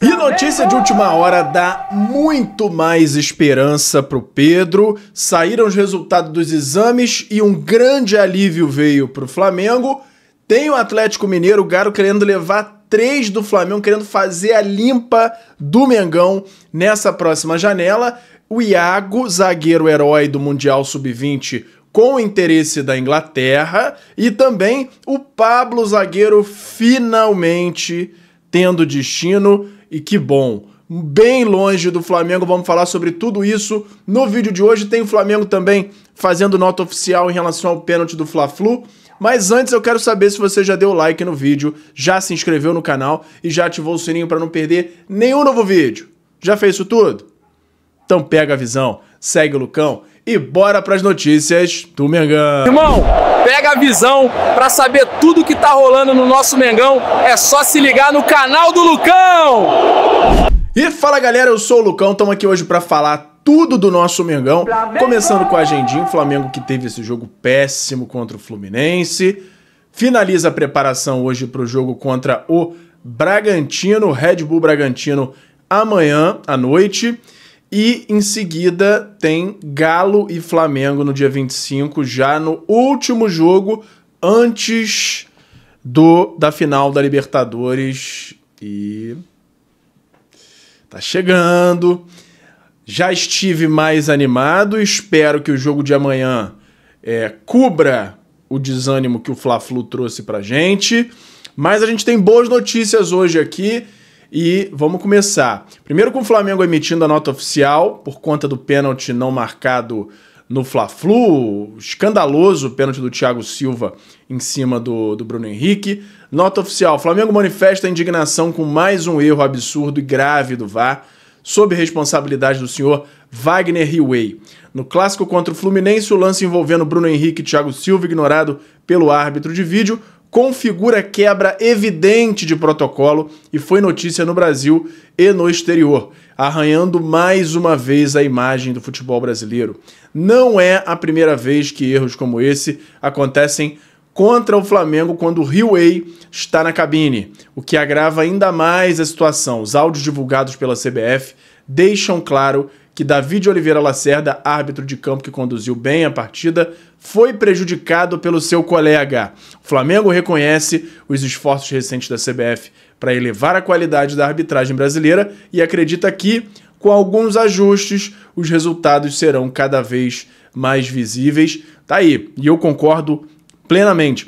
E notícia de última hora dá muito mais esperança pro Pedro. Saíram os resultados dos exames e um grande alívio veio pro Flamengo. Tem o Atlético Mineiro, o Galo querendo levar 3 do Flamengo, querendo fazer a limpa do Mengão nessa próxima janela. O Iago, zagueiro herói do Mundial Sub-20, com interesse da Inglaterra. E também o Pablo, zagueiro, finalmente tendo destino. E que bom, bem longe do Flamengo. Vamos falar sobre tudo isso no vídeo de hoje. Tem o Flamengo também fazendo nota oficial em relação ao pênalti do Fla-Flu. Mas antes eu quero saber se você já deu like no vídeo, já se inscreveu no canal e já ativou o sininho para não perder nenhum novo vídeo. Já fez isso tudo? Então pega a visão, segue o Lucão e bora para as notícias do Mengão. Irmão, pega a visão para saber tudo que tá rolando no nosso Mengão. É só se ligar no canal do Lucão. E fala galera, eu sou o Lucão, estamos aqui hoje para falar tudo do nosso Mengão, começando com a agendinha, o Flamengo que teve esse jogo péssimo contra o Fluminense, finaliza a preparação hoje para o jogo contra o Bragantino, Red Bull Bragantino, amanhã à noite, e em seguida tem Galo e Flamengo no dia 25, já no último jogo antes da final da Libertadores, e tá chegando. Já estive mais animado, espero que o jogo de amanhã cubra o desânimo que o Fla-Flu trouxe pra gente. Mas a gente tem boas notícias hoje aqui e vamos começar. Primeiro com o Flamengo emitindo a nota oficial por conta do pênalti não marcado no Fla-Flu, escandaloso pênalti do Thiago Silva em cima do Bruno Henrique. Nota oficial, Flamengo manifesta indignação com mais um erro absurdo e grave do VAR, sob responsabilidade do senhor Wagner Riway. No clássico contra o Fluminense, o lance envolvendo Bruno Henrique e Thiago Silva, ignorado pelo árbitro de vídeo, configura quebra evidente de protocolo e foi notícia no Brasil e no exterior, arranhando mais uma vez a imagem do futebol brasileiro. Não é a primeira vez que erros como esse acontecem contra o Flamengo quando o Riway está na cabine, o que agrava ainda mais a situação. Os áudios divulgados pela CBF deixam claro que David Oliveira Lacerda, árbitro de campo que conduziu bem a partida, foi prejudicado pelo seu colega. O Flamengo reconhece os esforços recentes da CBF para elevar a qualidade da arbitragem brasileira e acredita que, com alguns ajustes, os resultados serão cada vez mais visíveis. Tá aí, e eu concordo plenamente.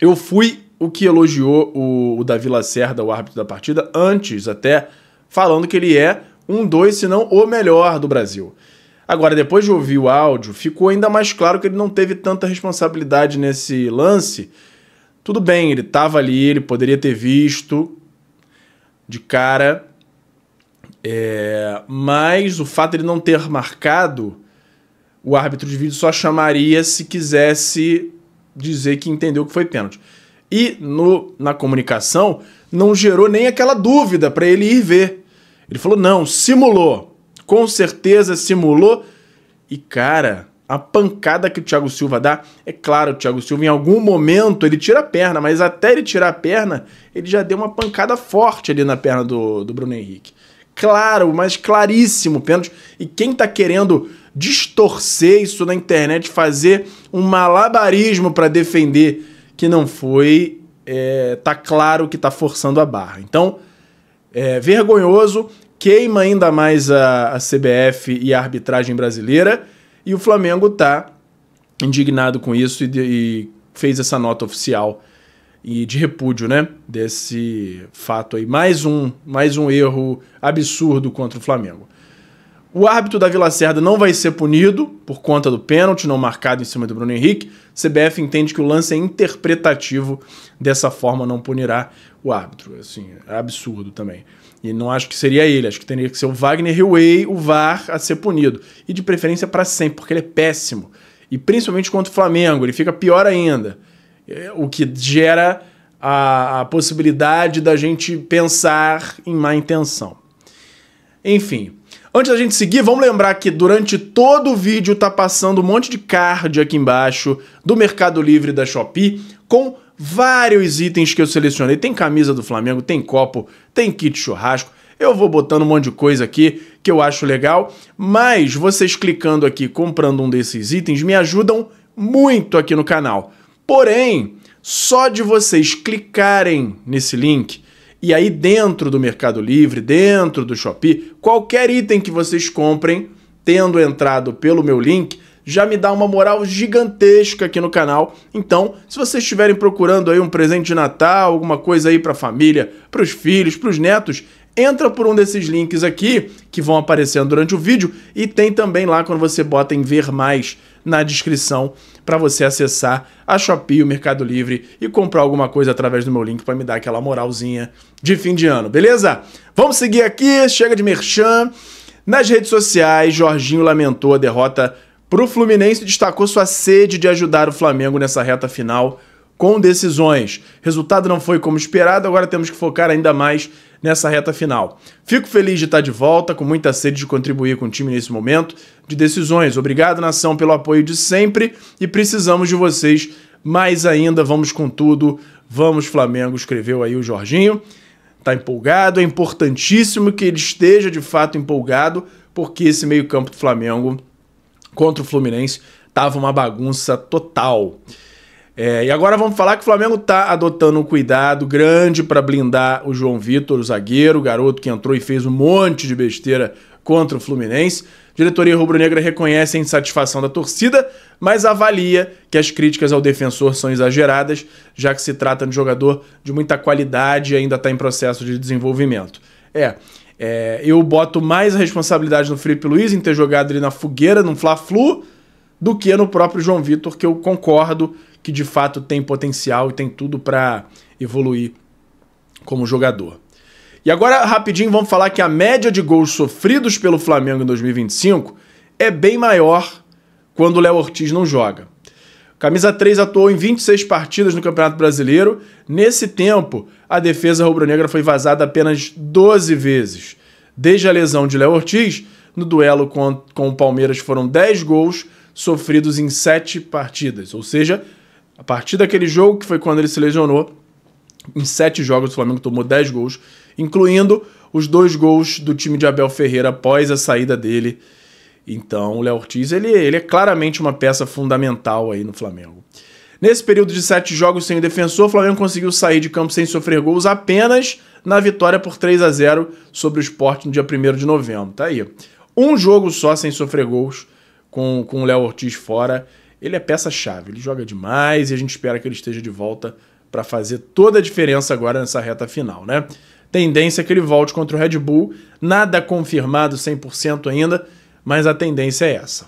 Eu fui o que elogiou o Davi Lacerda, o árbitro da partida, antes até, falando que ele é se não o melhor do Brasil. Agora, depois de ouvir o áudio, ficou ainda mais claro que ele não teve tanta responsabilidade nesse lance. Tudo bem, ele estava ali, ele poderia ter visto de cara, mas o fato de ele não ter marcado, o árbitro de vídeo só chamaria se quisesse dizer que entendeu que foi pênalti. E na comunicação não gerou nem aquela dúvida para ele ir ver. Ele falou, não, simulou. Com certeza simulou. E, cara, a pancada que o Thiago Silva dá, é claro, o Thiago Silva em algum momento ele tira a perna, mas até ele tirar a perna, ele já deu uma pancada forte ali na perna do Bruno Henrique. Claro, mas claríssimo pênalti. E quem tá querendo distorcer isso na internet, fazer um malabarismo para defender que não foi, tá claro que tá forçando a barra. Então, vergonhoso, queima ainda mais a CBF e a arbitragem brasileira, e o Flamengo tá indignado com isso e fez essa nota oficial e de repúdio, né, desse fato aí. Mais um erro absurdo contra o Flamengo. O árbitro Davi Lacerda não vai ser punido por conta do pênalti não marcado em cima do Bruno Henrique. CBF entende que o lance é interpretativo, dessa forma não punirá o árbitro. Assim, é absurdo também. E não acho que seria ele, acho que teria que ser o Wagner Riway, o VAR, a ser punido. E de preferência para sempre, porque ele é péssimo. E principalmente contra o Flamengo, ele fica pior ainda. O que gera a possibilidade da gente pensar em má intenção. Enfim, antes da gente seguir, vamos lembrar que durante todo o vídeo tá passando um monte de card aqui embaixo do Mercado Livre da Shopee com vários itens que eu selecionei. Tem camisa do Flamengo, tem copo, tem kit churrasco. Eu vou botando um monte de coisa aqui que eu acho legal, mas vocês clicando aqui, comprando um desses itens, me ajudam muito aqui no canal. Porém, só de vocês clicarem nesse link, e aí dentro do Mercado Livre, dentro do Shopee, qualquer item que vocês comprem, tendo entrado pelo meu link, já me dá uma moral gigantesca aqui no canal. Então, se vocês estiverem procurando aí um presente de Natal, alguma coisa aí para a família, para os filhos, para os netos, entra por um desses links aqui, que vão aparecendo durante o vídeo, e tem também lá quando você bota em ver mais na descrição, para você acessar a Shopee, o Mercado Livre e comprar alguma coisa através do meu link para me dar aquela moralzinha de fim de ano, beleza? Vamos seguir aqui, chega de merchan. Nas redes sociais, Jorginho lamentou a derrota pro Fluminense e destacou sua sede de ajudar o Flamengo nessa reta final com decisões. Resultado não foi como esperado, agora temos que focar ainda mais nessa reta final. Fico feliz de estar de volta, com muita sede de contribuir com o time nesse momento de decisões. Obrigado, nação, pelo apoio de sempre e precisamos de vocês mais ainda. Vamos com tudo. Vamos, Flamengo, escreveu aí o Jorginho. Tá empolgado, é importantíssimo que ele esteja de fato empolgado, porque esse meio-campo do Flamengo contra o Fluminense tava uma bagunça total. E agora vamos falar que o Flamengo tá adotando um cuidado grande para blindar o João Vitor, o zagueiro, o garoto que entrou e fez um monte de besteira contra o Fluminense. A diretoria rubro-negra reconhece a insatisfação da torcida, mas avalia que as críticas ao defensor são exageradas, já que se trata de um jogador de muita qualidade e ainda está em processo de desenvolvimento. Eu boto mais a responsabilidade no Felipe Luiz em ter jogado ele na fogueira, num Fla-Flu, do que no próprio João Vitor, que eu concordo que de fato tem potencial e tem tudo para evoluir como jogador. E agora, rapidinho, vamos falar que a média de gols sofridos pelo Flamengo em 2025 é bem maior quando o Léo Ortiz não joga. Camisa 3 atuou em 26 partidas no Campeonato Brasileiro. Nesse tempo, a defesa rubro-negra foi vazada apenas 12 vezes. Desde a lesão de Léo Ortiz, no duelo com o Palmeiras foram 10 gols sofridos em 7 partidas. Ou seja, a partir daquele jogo, que foi quando ele se lesionou, em 7 jogos o Flamengo tomou 10 gols, incluindo os 2 gols do time de Abel Ferreira após a saída dele. Então o Léo Ortiz ele é claramente uma peça fundamental aí no Flamengo. Nesse período de 7 jogos sem o defensor, o Flamengo conseguiu sair de campo sem sofrer gols apenas na vitória por 3-0 sobre o Sport no dia 1º de novembro. Tá aí. Um jogo só sem sofrer gols com o Léo Ortiz fora. Ele é peça-chave, ele joga demais e a gente espera que ele esteja de volta para fazer toda a diferença agora nessa reta final, né? Tendência é que ele volte contra o Red Bull, nada confirmado 100% ainda, mas a tendência é essa.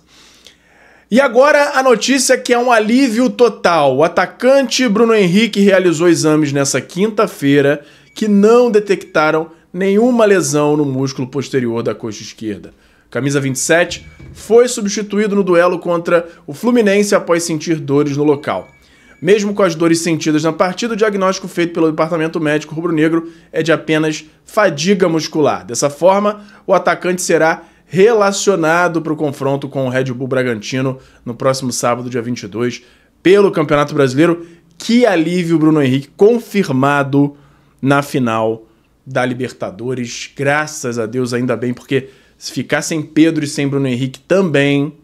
E agora a notícia que é um alívio total. O atacante Bruno Henrique realizou exames nessa quinta-feira que não detectaram nenhuma lesão no músculo posterior da coxa esquerda. Camisa 27 foi substituído no duelo contra o Fluminense após sentir dores no local. Mesmo com as dores sentidas na partida, o diagnóstico feito pelo departamento médico rubro-negro é de apenas fadiga muscular. Dessa forma, o atacante será relacionado para o confronto com o Red Bull Bragantino no próximo sábado, dia 22, pelo Campeonato Brasileiro. Que alívio, Bruno Henrique, confirmado na final da Libertadores. Graças a Deus, ainda bem, porque se ficar sem Pedro e sem Bruno Henrique também,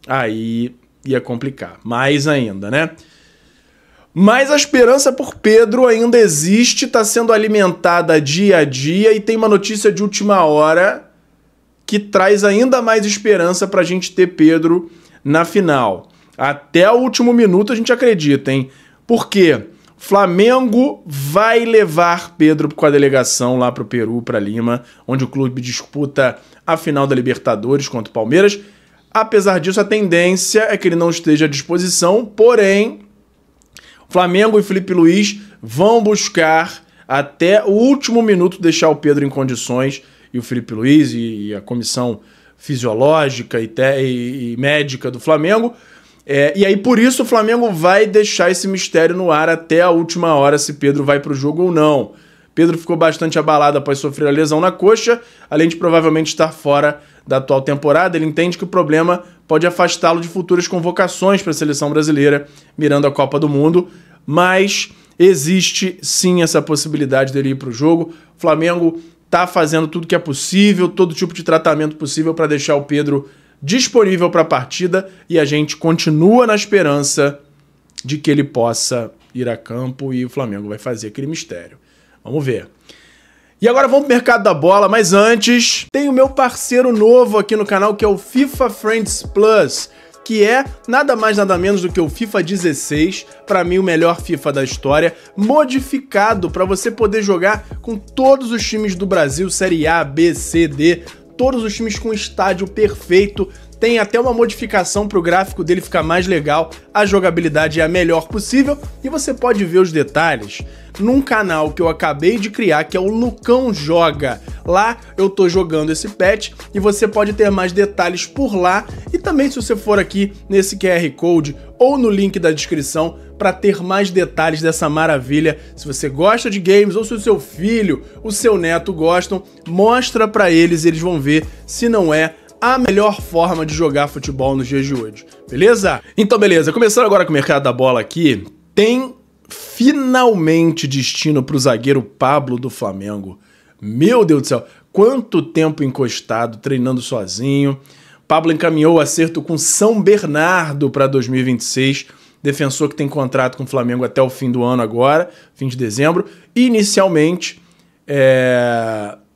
aí ia complicar. Mais ainda, né? Mas a esperança por Pedro ainda existe, está sendo alimentada dia a dia e tem uma notícia de última hora que traz ainda mais esperança para a gente ter Pedro na final. Até o último minuto a gente acredita, hein? Por quê? Flamengo vai levar Pedro com a delegação lá para o Peru, para Lima, onde o clube disputa a final da Libertadores contra o Palmeiras. Apesar disso, a tendência é que ele não esteja à disposição, porém, Flamengo e Felipe Luiz vão buscar até o último minuto deixar o Pedro em condições, e o Felipe Luiz e a comissão fisiológica e médica do Flamengo. E aí, por isso, o Flamengo vai deixar esse mistério no ar até a última hora, se Pedro vai para o jogo ou não. Pedro ficou bastante abalado após sofrer a lesão na coxa, além de provavelmente estar fora da atual temporada. Ele entende que o problema pode afastá-lo de futuras convocações para a seleção brasileira, mirando a Copa do Mundo, mas existe sim essa possibilidade dele ir para o jogo. O Flamengo tá fazendo tudo que é possível, todo tipo de tratamento possível para deixar o Pedro disponível para a partida, e a gente continua na esperança de que ele possa ir a campo e o Flamengo vai fazer aquele mistério. Vamos ver. E agora vamos pro mercado da bola, mas antes, tem o meu parceiro novo aqui no canal, que é o FIFA Friends Plus, que é nada mais nada menos do que o FIFA 16, para mim o melhor FIFA da história, modificado para você poder jogar com todos os times do Brasil, Série A, B, C, D, todos os times com estádio perfeito. Tem até uma modificação para o gráfico dele ficar mais legal, a jogabilidade é a melhor possível e você pode ver os detalhes num canal que eu acabei de criar, que é o Lucão Joga. Lá eu tô jogando esse patch e você pode ter mais detalhes por lá, e também se você for aqui nesse QR Code ou no link da descrição para ter mais detalhes dessa maravilha. Se você gosta de games ou se o seu filho, o seu neto gostam, mostra para eles, eles vão ver se não é a melhor forma de jogar futebol nos dias de hoje, beleza? Então beleza, começando agora com o mercado da bola aqui, tem finalmente destino para o zagueiro Pablo do Flamengo. Meu Deus do céu, quanto tempo encostado, treinando sozinho. Pablo encaminhou o acerto com São Bernardo para 2026, defensor que tem contrato com o Flamengo até o fim do ano agora, fim de dezembro, e inicialmente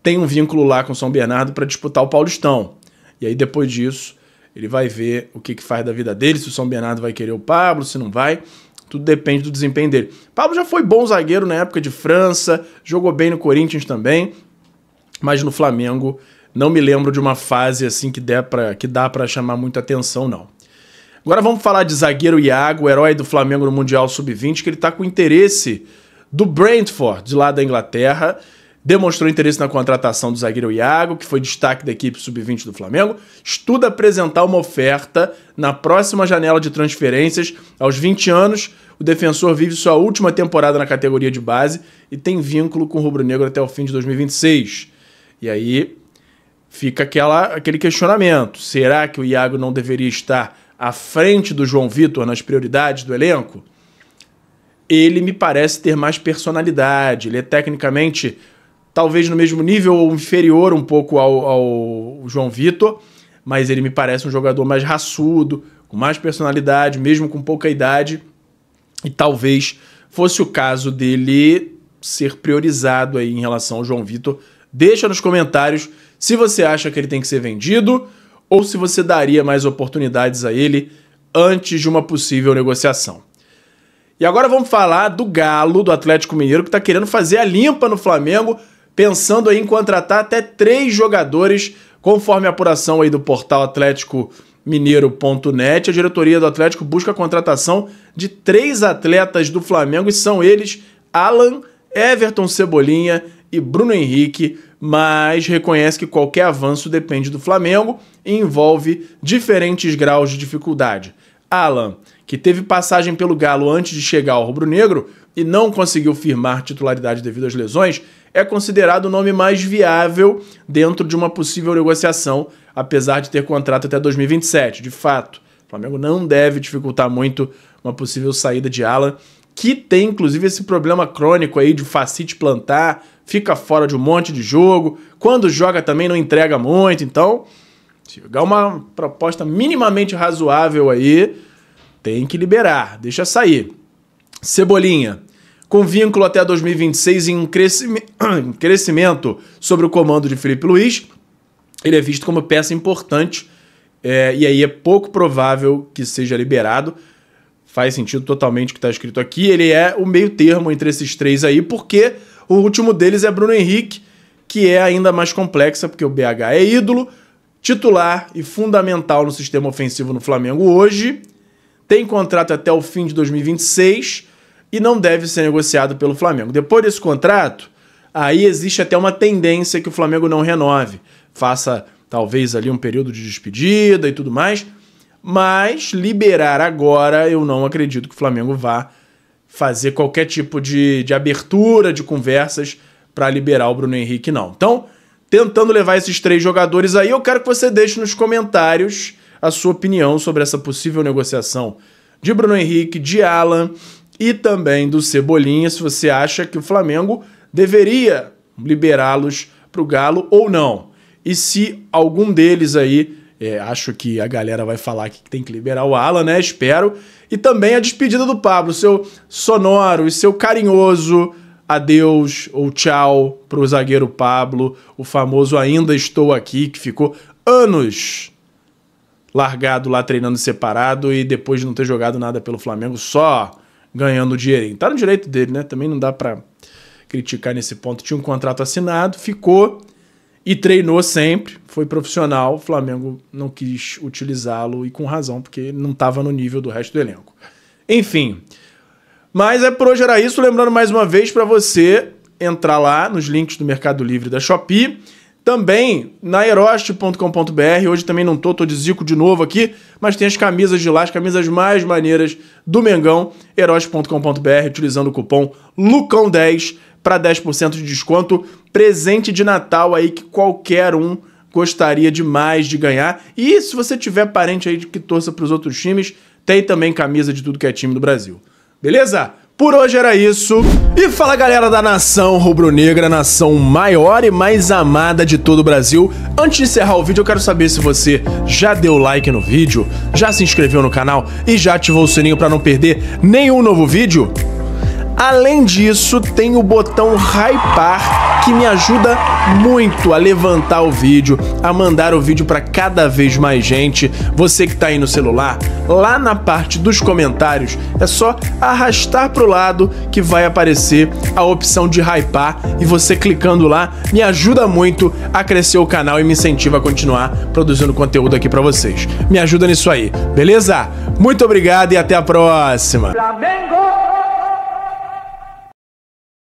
tem um vínculo lá com São Bernardo para disputar o Paulistão. E aí depois disso, ele vai ver o que faz da vida dele, se o São Bernardo vai querer o Pablo, se não vai, tudo depende do desempenho dele. Pablo já foi bom zagueiro na época de França, jogou bem no Corinthians também, mas no Flamengo não me lembro de uma fase assim que dá pra chamar muita atenção, não. Agora vamos falar de zagueiro Iago, herói do Flamengo no Mundial Sub-20, que ele tá com interesse do Brentford, de lá da Inglaterra. Demonstrou interesse na contratação do zagueiro Iago, que foi destaque da equipe Sub-20 do Flamengo. Estuda apresentar uma oferta na próxima janela de transferências. Aos 20 anos, o defensor vive sua última temporada na categoria de base e tem vínculo com o rubro-negro até o fim de 2026. E aí fica aquele questionamento. Será que o Iago não deveria estar à frente do João Vitor nas prioridades do elenco? Ele me parece ter mais personalidade. Ele é tecnicamente talvez no mesmo nível ou inferior um pouco ao João Vitor, mas ele me parece um jogador mais raçudo, com mais personalidade, mesmo com pouca idade, e talvez fosse o caso dele ser priorizado aí em relação ao João Vitor. Deixa nos comentários se você acha que ele tem que ser vendido ou se você daria mais oportunidades a ele antes de uma possível negociação. E agora vamos falar do Galo, do Atlético Mineiro, que está querendo fazer a limpa no Flamengo, pensando aí em contratar até 3 jogadores, conforme a apuração aí do portal atléticomineiro.net. A diretoria do Atlético busca a contratação de 3 atletas do Flamengo, e são eles Alan, Everton Cebolinha e Bruno Henrique, mas reconhece que qualquer avanço depende do Flamengo e envolve diferentes graus de dificuldade. Alan, que teve passagem pelo Galo antes de chegar ao rubro-negro e não conseguiu firmar titularidade devido às lesões, é considerado o nome mais viável dentro de uma possível negociação, apesar de ter contrato até 2027. De fato, o Flamengo não deve dificultar muito uma possível saída de Alan, que tem inclusive esse problema crônico aí de fascite plantar, fica fora de um monte de jogo, quando joga também não entrega muito, então se jogar uma proposta minimamente razoável aí, tem que liberar, deixa sair. Cebolinha, com vínculo até 2026 em crescimento sobre o comando de Felipe Luiz, ele é visto como peça importante, e aí é pouco provável que seja liberado. Faz sentido totalmente o que está escrito aqui. Ele é o meio termo entre esses 3 aí, porque o último deles é Bruno Henrique, que é ainda mais complexa, porque o BH é ídolo, titular e fundamental no sistema ofensivo no Flamengo hoje, tem contrato até o fim de 2026 e não deve ser negociado pelo Flamengo. Depois desse contrato, aí existe até uma tendência que o Flamengo não renove, faça talvez ali um período de despedida e tudo mais, mas liberar agora eu não acredito que o Flamengo vá fazer qualquer tipo de abertura de conversas para liberar o Bruno Henrique, não. Então, tentando levar esses 3 jogadores aí, eu quero que você deixe nos comentários a sua opinião sobre essa possível negociação de Bruno Henrique, de Alan e também do Cebolinha, se você acha que o Flamengo deveria liberá-los pro Galo ou não. E se algum deles aí, acho que a galera vai falar que tem que liberar o Alan, né? Espero. E também a despedida do Pablo, seu sonoro e seu carinhoso adeus ou tchau pro zagueiro Pablo, o famoso ainda estou aqui, que ficou anos largado lá treinando separado e depois de não ter jogado nada pelo Flamengo, só ganhando dinheirinho. Tá no direito dele, né? Também não dá pra criticar nesse ponto. Tinha um contrato assinado, ficou e treinou sempre, foi profissional. O Flamengo não quis utilizá-lo e com razão, porque ele não estava no nível do resto do elenco. Enfim, mas por hoje era isso. Lembrando mais uma vez para você entrar lá nos links do Mercado Livre da Shopee. Também na Eroste.com.br, hoje também não tô de zico de novo aqui, mas tem as camisas de lá, as camisas mais maneiras do Mengão, Eroste.com.br, utilizando o cupom LUCÃO10 para 10% de desconto, presente de Natal aí que qualquer um gostaria demais de ganhar. E se você tiver parente aí que torça para os outros times, tem também camisa de tudo que é time do Brasil. Beleza? Por hoje era isso. E fala, galera da nação rubro-negra, nação maior e mais amada de todo o Brasil. Antes de encerrar o vídeo, eu quero saber se você já deu like no vídeo, já se inscreveu no canal e já ativou o sininho para não perder nenhum novo vídeo. Além disso, tem o botão hypar, que me ajuda muito a levantar o vídeo, a mandar o vídeo para cada vez mais gente. Você que tá aí no celular, lá na parte dos comentários, é só arrastar pro lado que vai aparecer a opção de hypar, e você clicando lá me ajuda muito a crescer o canal e me incentiva a continuar produzindo conteúdo aqui para vocês. Me ajuda nisso aí, beleza? Muito obrigado e até a próxima! Flamengo!